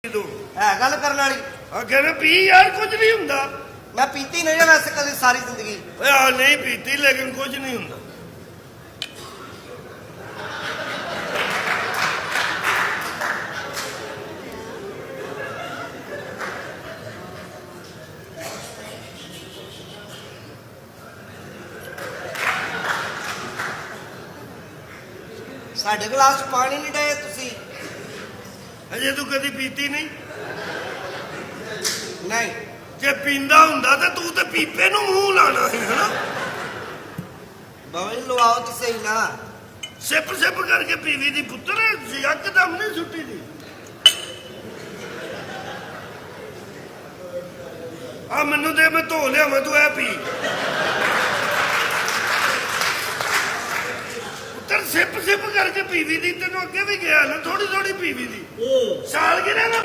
है गल करने वाली कहना पी यार कुछ नहीं हुंदा। मैं पीती नहीं है वैसे कभी सारी जिंदगी नहीं पीती लेकिन कुछ नहीं हुंदा। साढ़े गिलास पानी नहीं डे तुसी अजे तू कदी पीती नहीं नहीं जे पींदा हुंदा ते तू ते पीपे नूं मूंह लाना है ना। बाबा जी लवाओ तो सही ना सिप सिप करके पीवी दी पुत्र यकदम नहीं सुट्टी दी। आ मैनू दे मैं धो लिया मैं तू ऐ पी पुत्र सिप सिप करके पीवी दी तेनों अगे भी गया ना थोड़ी थोड़ी पीवी दी साल गिरे ना।